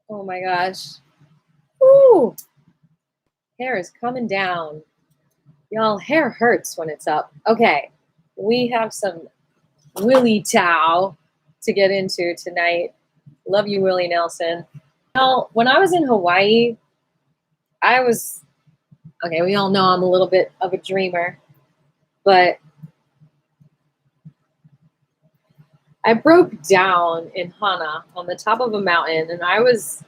Oh my gosh. Woo! Hair is coming down. Y'all, hair hurts when it's up. Okay, we have some Willie Tao to get into tonight. Love you, Willie Nelson. Now, when I was in Hawaii, we all know I'm a little bit of a dreamer, but I broke down in Hana on the top of a mountain, and I was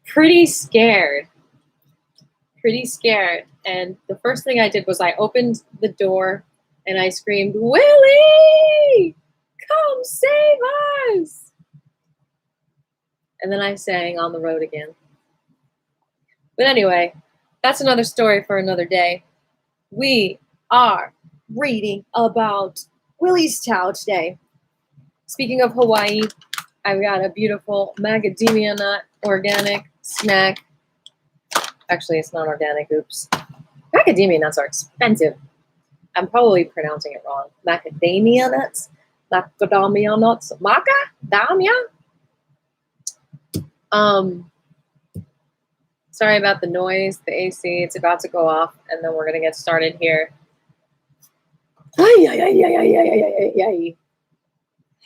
pretty scared. And the first thing I did was I opened the door and I screamed, "Willie, come save us!" And then I sang On the Road Again. But anyway, that's another story for another day. We are reading about Willie's Tao today. Speaking of Hawaii, I've got a beautiful macadamia nut organic snack. Actually, it's not organic. Oops. Macadamia nuts are expensive. I'm probably pronouncing it wrong. Macadamia nuts? Macadamia nuts? Macadamia? Sorry about the noise, the AC. It's about to go off, and then we're going to get started here.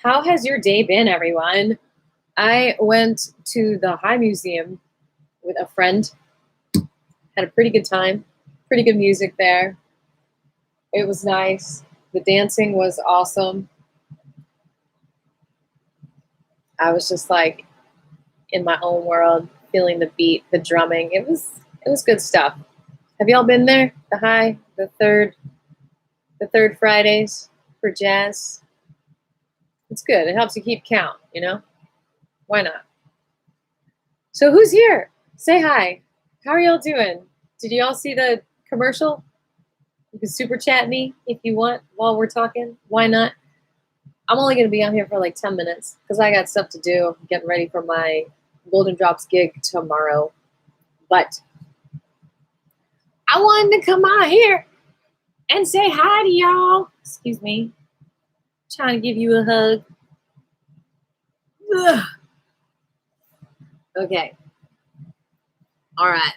How has your day been, everyone? I went to the High Museum with a friend. Had a pretty good time. Pretty good music there. It was nice. The dancing was awesome. I was just like in my own world, feeling the beat, the drumming. It was good stuff. Have y'all been there? The High, the third Fridays for jazz. It's good. It helps you keep count, you know? Why not? So who's here? Say hi. How are y'all doing? Did y'all see the commercial? You can super chat me if you want while we're talking. Why not? I'm only going to be on here for like 10 minutes because I got stuff to do. I'm getting ready for my Golden Drops gig tomorrow. But I wanted to come out here and say hi to y'all. Excuse me. Trying to give you a hug. Ugh. Okay. All right.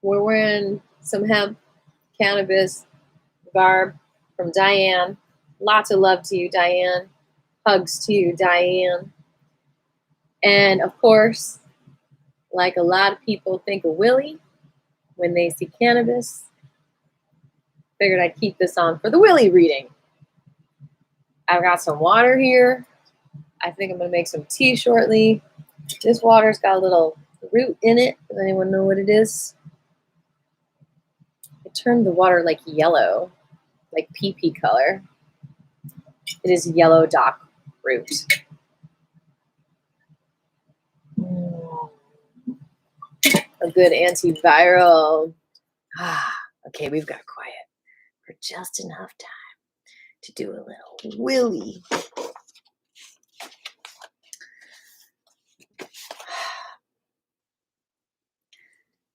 We're wearing some hemp cannabis garb from Diane. Lots of love to you, Diane. Hugs to you, Diane. And of course, like a lot of people think of Willie when they see cannabis, figured I'd keep this on for the Willie reading. I've got some water here. I think I'm going to make some tea shortly. This water's got a little root in it. Does anyone know what it is? It turned the water like yellow, like pee-pee color. It is yellow dock root. A good antiviral. Okay, we've got quiet for just enough time to do a little Willie.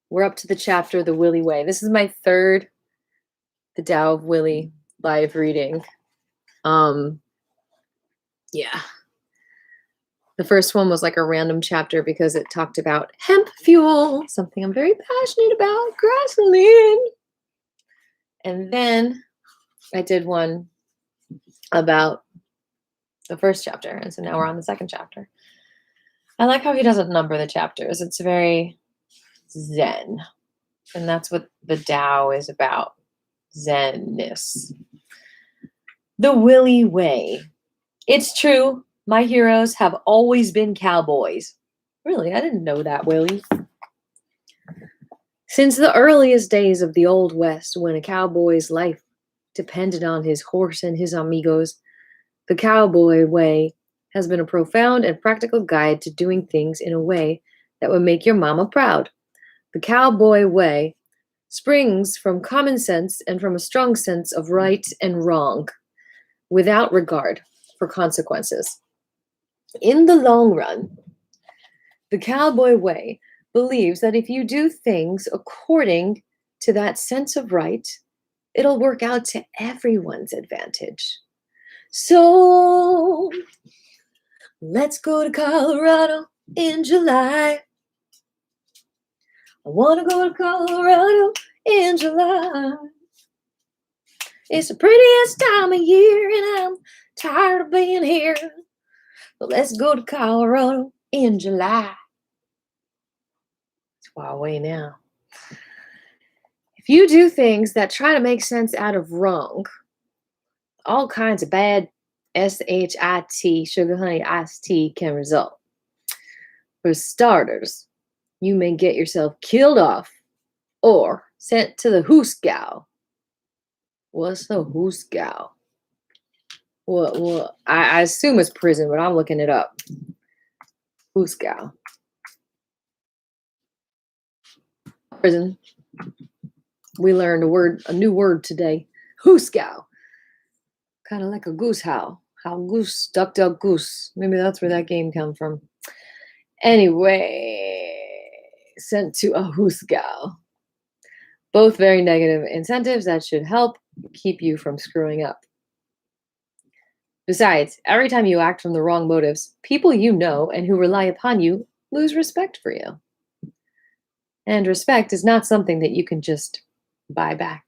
We're up to the chapter, The Willie Way. This is my third The Tao of Willie live reading. Yeah. The first one was like a random chapter because it talked about hemp fuel, something I'm very passionate about, gasoline. And then I did one about the first chapter. And so now we're on the second chapter. I like how he doesn't number the chapters. It's very zen. And that's what the Tao is about. Zen-ness. The Willie Way. It's true. My heroes have always been cowboys. Really, I didn't know that, Willie. Since the earliest days of the Old West, when a cowboy's life depended on his horse and his amigos, the cowboy way has been a profound and practical guide to doing things in a way that would make your mama proud. The cowboy way springs from common sense and from a strong sense of right and wrong, without regard for consequences. In the long run, the cowboy way believes that if you do things according to that sense of right, it'll work out to everyone's advantage. So let's go to Colorado in July. I want to go to Colorado in July. It's the prettiest time of year, and I'm tired of being here. But let's go to Colorado in July. It's far away now. If you do things that try to make sense out of wrong, all kinds of bad SHIT, sugar honey iced tea, can result. For starters, you may get yourself killed off or sent to the Hooskow. What's the Hooskow? What? I assume it's prison, but I'm looking it up. Hooskow. Prison. We learned a new word today. Hooskow. Kind of like a goose howl. How goose, duck, goose. Maybe that's where that game come from. Anyway, sent to a Hooskow. Both very negative incentives that should help keep you from screwing up. Besides, every time you act from the wrong motives, people you know and who rely upon you lose respect for you. And respect is not something that you can just buy back.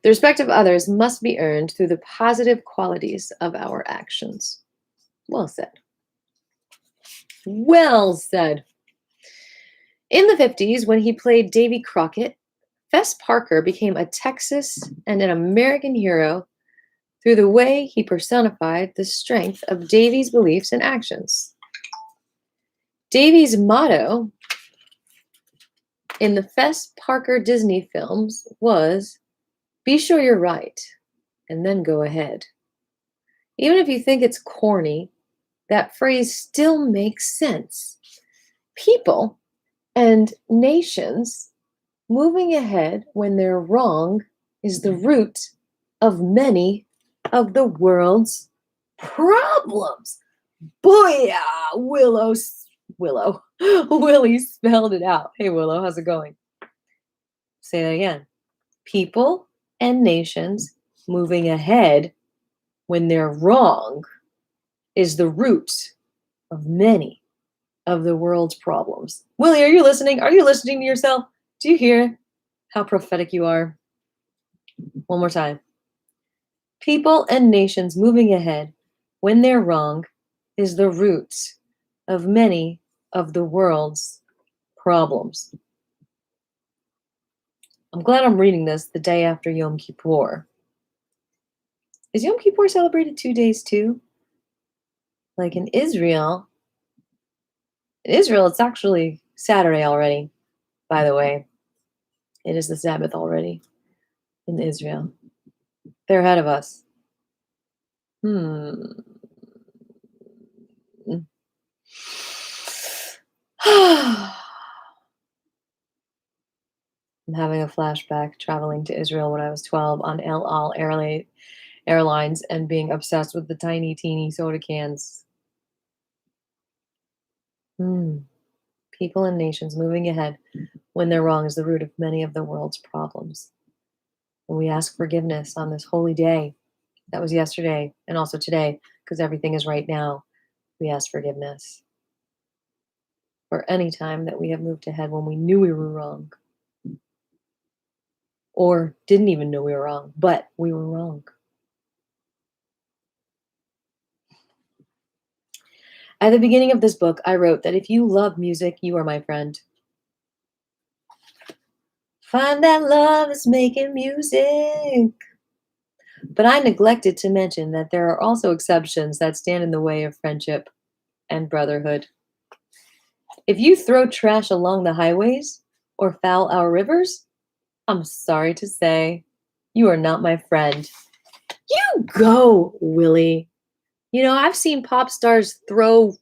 The respect of others must be earned through the positive qualities of our actions. Well said. Well said. In the 50s, when he played Davy Crockett, Fess Parker became a Texas and an American hero through the way he personified the strength of Davy's beliefs and actions. Davy's motto in the Fess Parker Disney films was, "Be sure you're right, and then go ahead." Even if you think it's corny, that phrase still makes sense. People and nations moving ahead when they're wrong is the root of many of the world's problems. Booyah! Willie spelled it out. Hey, Willow, how's it going? Say that again. People and nations moving ahead when they're wrong is the root of many of the world's problems. Willie, are you listening? Are you listening to yourself? Do you hear how prophetic you are? One more time. People and nations moving ahead when they're wrong is the root of many of the world's problems. I'm glad I'm reading this the day after Yom Kippur. Is Yom Kippur celebrated 2 days too? Like in Israel, it's actually Saturday already, by the way. It is the Sabbath already in Israel. They're ahead of us. I'm having a flashback traveling to Israel when I was 12 on El Al Airlines and being obsessed with the tiny, teeny soda cans. People and nations moving ahead when they're wrong is the root of many of the world's problems. And we ask forgiveness on this holy day. That was yesterday and also today, because everything is right now. We ask forgiveness for any time that we have moved ahead when we knew we were wrong. Or didn't even know we were wrong, but we were wrong. At the beginning of this book, I wrote that if you love music, you are my friend. Find that love is making music. But I neglected to mention that there are also exceptions that stand in the way of friendship and brotherhood. If you throw trash along the highways or foul our rivers, I'm sorry to say, you are not my friend. You go, Willie. You know, I've seen pop stars throw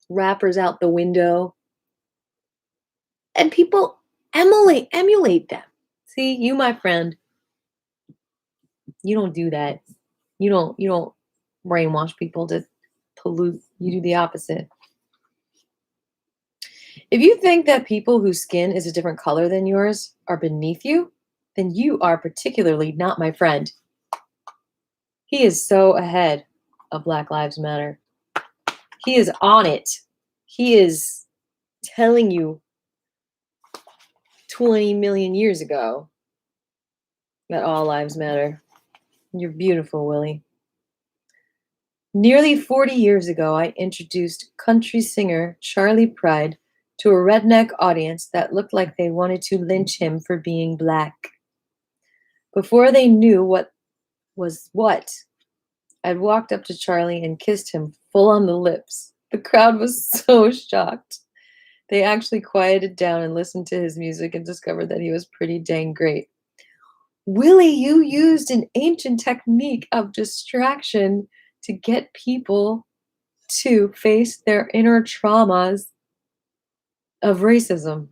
rappers out the window, and people emulate them. See, you, my friend, you don't do that. You don't brainwash people to pollute. You do the opposite. If you think that people whose skin is a different color than yours are beneath you, then you are particularly not my friend. He is so ahead of Black Lives Matter. He is on it. He is telling you 20 million years ago that all lives matter. You're beautiful, Willie. Nearly 40 years ago, I introduced country singer Charlie Pride to a redneck audience that looked like they wanted to lynch him for being black. Before they knew what was what, I'd walked up to Charlie and kissed him full on the lips. The crowd was so shocked. They actually quieted down and listened to his music and discovered that he was pretty dang great. Willie, you used an ancient technique of distraction to get people to face their inner traumas of racism.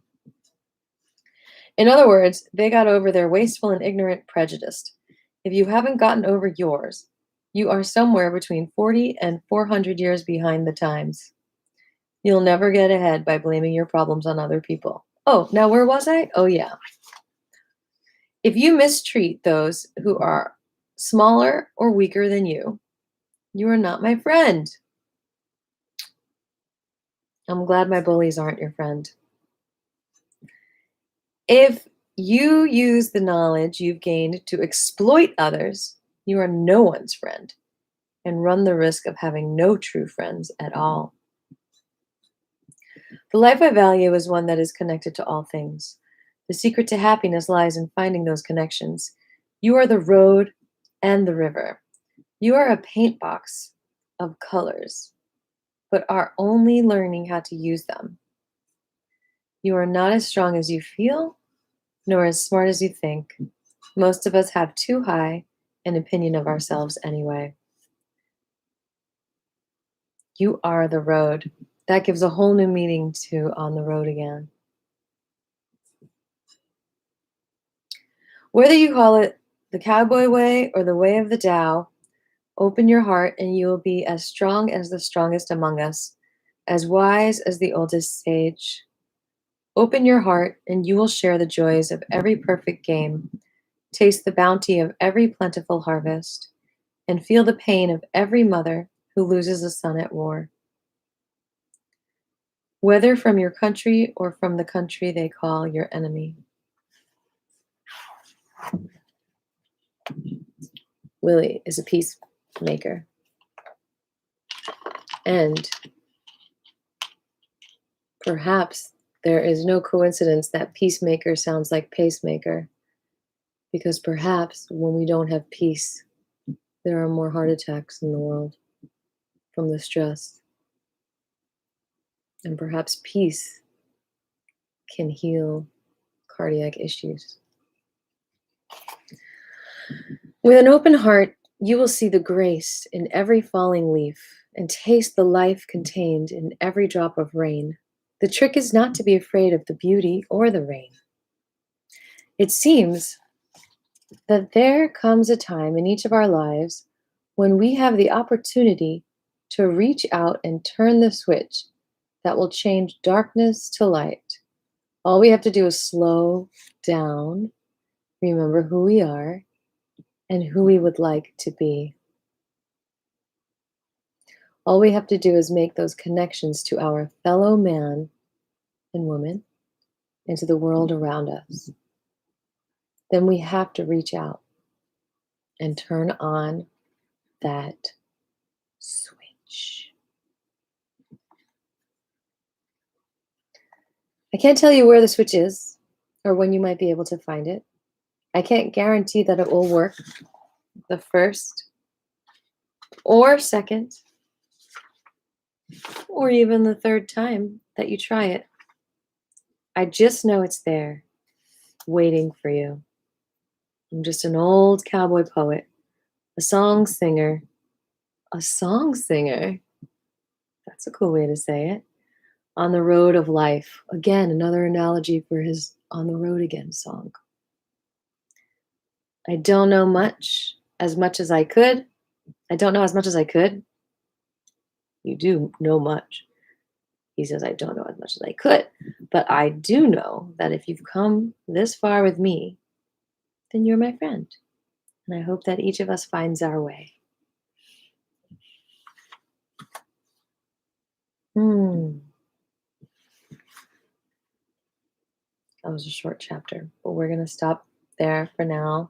In other words, they got over their wasteful and ignorant prejudice. If you haven't gotten over yours, you are somewhere between 40 and 400 years behind the times. You'll never get ahead by blaming your problems on other people. Oh, now where was I? Oh, yeah. If you mistreat those who are smaller or weaker than you are not my friend. I'm glad my bullies aren't your friend. If you use the knowledge you've gained to exploit others, you are no one's friend and run the risk of having no true friends at all. The life I value is one that is connected to all things. The secret to happiness lies in finding those connections. You are the road and the river. You are a paint box of colors, but are only learning how to use them. You are not as strong as you feel, nor as smart as you think. Most of us have too high an opinion of ourselves anyway. You are the road. That gives a whole new meaning to On the Road Again. Whether you call it the cowboy way or the way of the Tao, open your heart and you will be as strong as the strongest among us, as wise as the oldest sage. Open your heart and you will share the joys of every perfect game, taste the bounty of every plentiful harvest, and feel the pain of every mother who loses a son at war. Whether from your country or from the country they call your enemy. Willie is a peacemaker. And perhaps there is no coincidence that peacemaker sounds like pacemaker, because perhaps when we don't have peace, there are more heart attacks in the world from the stress. And perhaps peace can heal cardiac issues. With an open heart, you will see the grace in every falling leaf and taste the life contained in every drop of rain. The trick is not to be afraid of the beauty or the rain. It seems that there comes a time in each of our lives when we have the opportunity to reach out and turn the switch that will change darkness to light. All we have to do is slow down, remember who we are, and who we would like to be. All we have to do is make those connections to our fellow man and woman and to the world around us. Then we have to reach out and turn on that switch. I can't tell you where the switch is or when you might be able to find it. I can't guarantee that it will work the first or second or even the third time that you try it. I just know it's there, waiting for you. I'm just an old cowboy poet, a song singer. A song singer? That's a cool way to say it. On the road of life. Again, another analogy for his On the Road Again song. I don't know as much as I could. I don't know as much as I could. You do know much. He says, I don't know as much as I could. But I do know that if you've come this far with me, then you're my friend. And I hope that each of us finds our way. That was a short chapter, but we're going to stop there for now.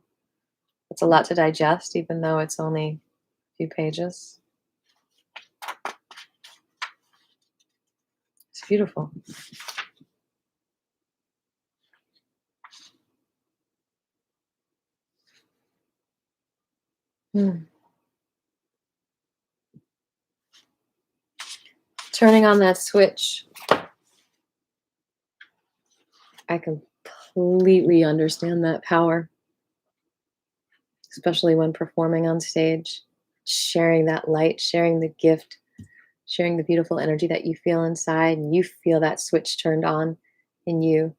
It's a lot to digest, even though it's only a few pages. It's beautiful. Turning on that switch, I completely understand that power, especially when performing on stage, sharing that light, sharing the gift, sharing the beautiful energy that you feel inside, and you feel that switch turned on in you.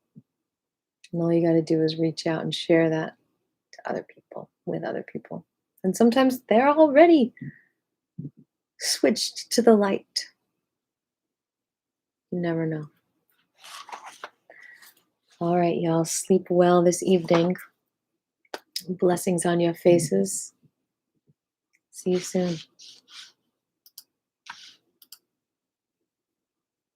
And all you got to do is reach out and share that to other people, with other people. And sometimes they're already switched to the light. You never know. All right, y'all, sleep well this evening. Blessings on your faces. See you soon.